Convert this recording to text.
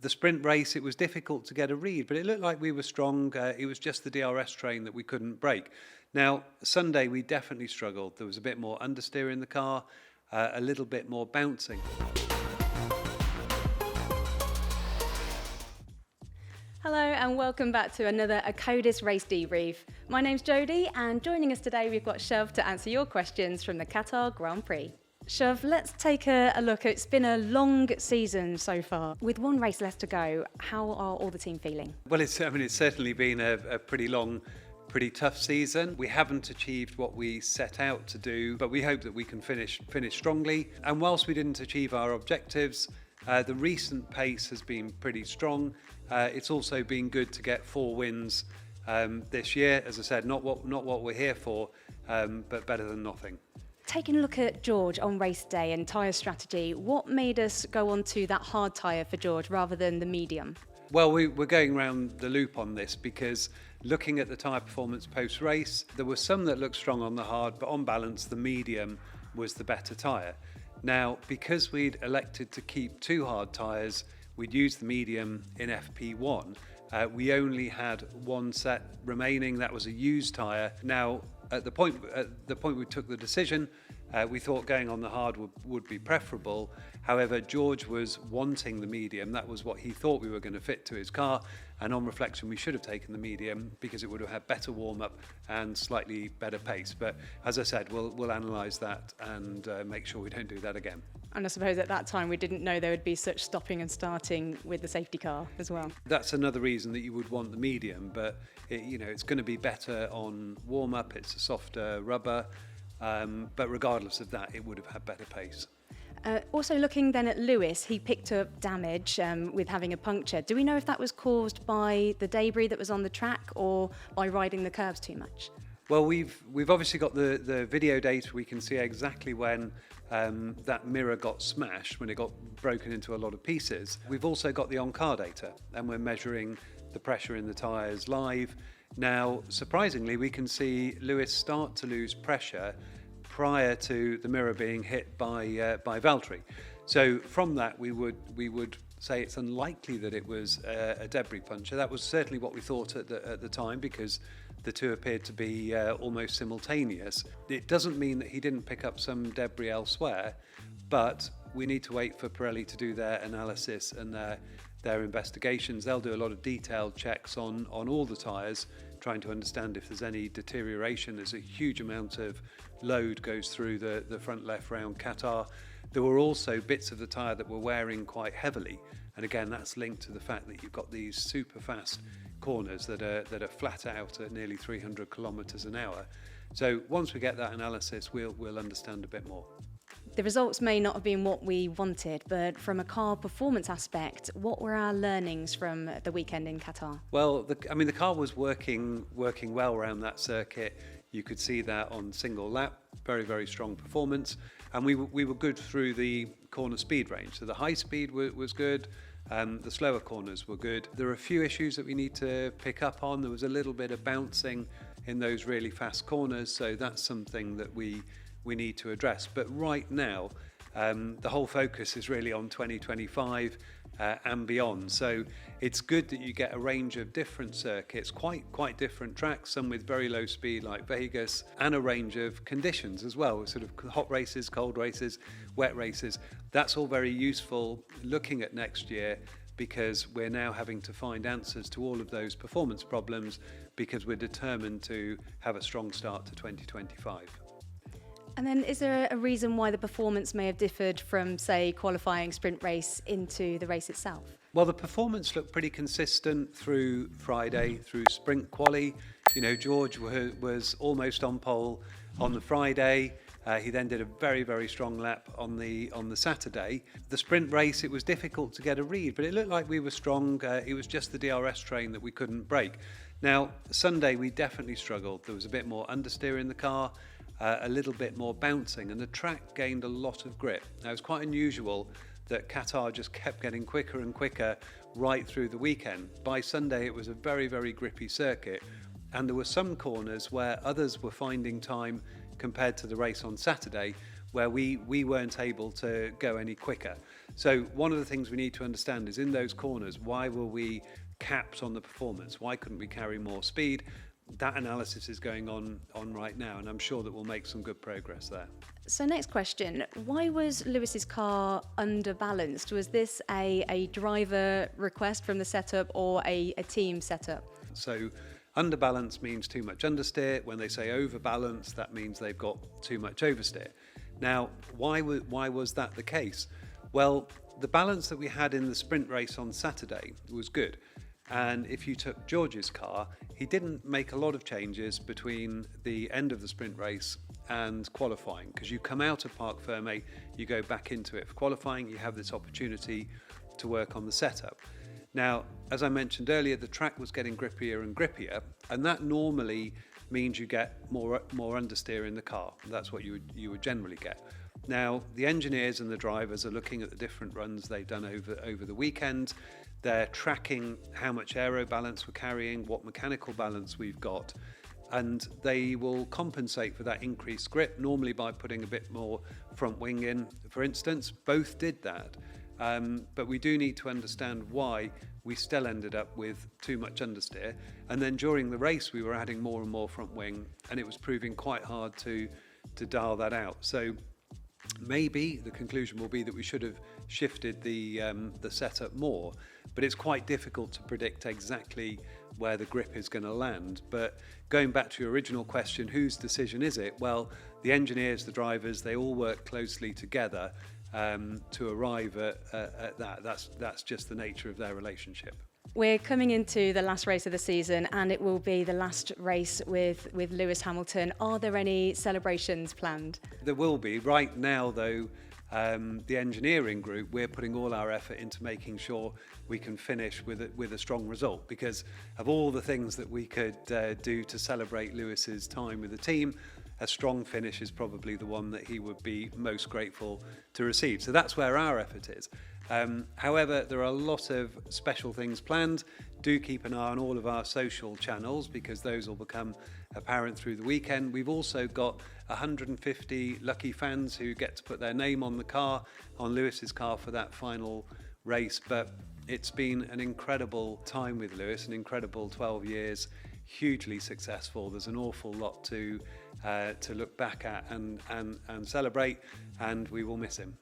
The sprint race, it was difficult to get a read, but it looked like we were strong. It was just the DRS train that we couldn't break. Now, Sunday, we definitely struggled. There was a bit more understeer in the car, a little bit more bouncing. Hello and welcome back to another Akkodis Race Debrief. My name's Jodie and joining us today we've got Shov to answer your questions from the Qatar Grand Prix. Shov, let's take a look. It's been a long season so far. With one race left to go, how are all the team feeling? Well, it's certainly been a pretty long, pretty tough season. We haven't achieved what we set out to do, but we hope that we can finish strongly. And whilst we didn't achieve our objectives, the recent pace has been pretty strong. It's also been good to get 4 wins this year. As I said, not what we're here for, but better than nothing. Taking a look at George on race day and tyre strategy, what made us go on to that hard tyre for George rather than the medium? Well, we're going round the loop on this because looking at the tyre performance post-race, there were some that looked strong on the hard, but on balance, the medium was the better tyre. Now, because we'd elected to keep 2 hard tyres, we'd used the medium in FP1. We only had 1 set remaining. That was a used tyre. Now, at the point we took the decision, we thought going on the hard would be preferable. However, George was wanting the medium. That was what he thought we were going to fit to his car. And on reflection, we should have taken the medium because it would have had better warm-up and slightly better pace. But as I said, we'll analyse that and make sure we don't do that again. And I suppose at that time we didn't know there would be such stopping and starting with the safety car as well. That's another reason that you would want the medium, but it's going to be better on warm-up. It's a softer rubber, but regardless of that, it would have had better pace. Also looking then at Lewis, he picked up damage with having a puncture. Do we know if that was caused by the debris that was on the track or by riding the curbs too much? Well, we've obviously got the video data. We can see exactly when that mirror got smashed, when it got broken into a lot of pieces. We've also got the on-car data, and we're measuring the pressure in the tyres live. Now, surprisingly, we can see Lewis start to lose pressure prior to the mirror being hit by Valtteri. So from that, we would say it's unlikely that it was a debris puncture. That was certainly what we thought at the time because the two appeared to be almost simultaneous. It doesn't mean that he didn't pick up some debris elsewhere, but we need to wait for Pirelli to do their analysis and their investigations. They'll do a lot of detailed checks on all the tyres, trying to understand if there's any deterioration. There's a huge amount of load goes through the front left round Qatar. There were also bits of the tyre that were wearing quite heavily, and again that's linked to the fact that you've got these super fast corners that are flat out at nearly 300 kilometres an hour. So once we get that analysis, we'll understand a bit more. The results may not have been what we wanted, but from a car performance aspect, what were our learnings from the weekend in Qatar? Well, the car was working well around that circuit. You could see that on single lap, very, very strong performance. And we were good through the corner speed range. So the high speed was good. The slower corners were good. There are a few issues that we need to pick up on. There was a little bit of bouncing in those really fast corners. So that's something that we need to address. But right now, the whole focus is really on 2025 and beyond. So it's good that you get a range of different circuits, quite different tracks, some with very low speed like Vegas, and a range of conditions as well, sort of hot races, cold races, wet races. That's all very useful looking at next year because we're now having to find answers to all of those performance problems because we're determined to have a strong start to 2025. And then is there a reason why the performance may have differed from, say, qualifying sprint race into the race itself? Well, the performance looked pretty consistent through Friday, through sprint quali. George was almost on pole on the Friday. He then did a very, very strong lap on the Saturday. The sprint race, it was difficult to get a read, but it looked like we were strong. It was just the DRS train that we couldn't break. Now, Sunday, we definitely struggled. There was a bit more understeer in the car, a little bit more bouncing, and the track gained a lot of grip. Now, it's quite unusual that Qatar just kept getting quicker and quicker right through the weekend. By Sunday, it was a very, very grippy circuit, and there were some corners where others were finding time compared to the race on Saturday, where we weren't able to go any quicker. So one of the things we need to understand is in those corners, why were we capped on the performance? Why couldn't we carry more speed? That analysis is going on right now, and I'm sure that we'll make some good progress there. So next question, why was Lewis's car underbalanced? Was this a driver request from the setup or a team setup? So underbalance means too much understeer. When they say overbalance, that means they've got too much oversteer. Now, why was that the case? Well, the balance that we had in the sprint race on Saturday was good. And if you took George's car, he didn't make a lot of changes between the end of the sprint race and qualifying, because you come out of Parc Fermé, you go back into it. For qualifying, you have this opportunity to work on the setup. Now, as I mentioned earlier, the track was getting grippier and grippier, and that normally means you get more understeer in the car. That's what you would generally get. Now, the engineers and the drivers are looking at the different runs they've done over the weekend. They're tracking how much aero balance we're carrying, what mechanical balance we've got, and they will compensate for that increased grip, normally by putting a bit more front wing in. For instance, both did that, but we do need to understand why we still ended up with too much understeer. And then during the race, we were adding more and more front wing, and it was proving quite hard to dial that out. So maybe the conclusion will be that we should have shifted the setup more, but it's quite difficult to predict exactly where the grip is going to land. But going back to your original question, whose decision is it? Well, the engineers, the drivers, they all work closely together to arrive at that. That's just the nature of their relationship. We're coming into the last race of the season, and it will be the last race with Lewis Hamilton. Are there any celebrations planned? There will be. Right now, though, the engineering group, we're putting all our effort into making sure we can finish with a strong result, because of all the things that we could do to celebrate Lewis's time with the team, a strong finish is probably the one that he would be most grateful to receive. So that's where our effort is. However, there are a lot of special things planned. Do keep an eye on all of our social channels, because those will become apparent through the weekend. We've also got 150 lucky fans who get to put their name on the car, on Lewis's car, for that final race. But it's been an incredible time with Lewis, an incredible 12 years, hugely successful. There's an awful lot to look back at and celebrate, and we will miss him.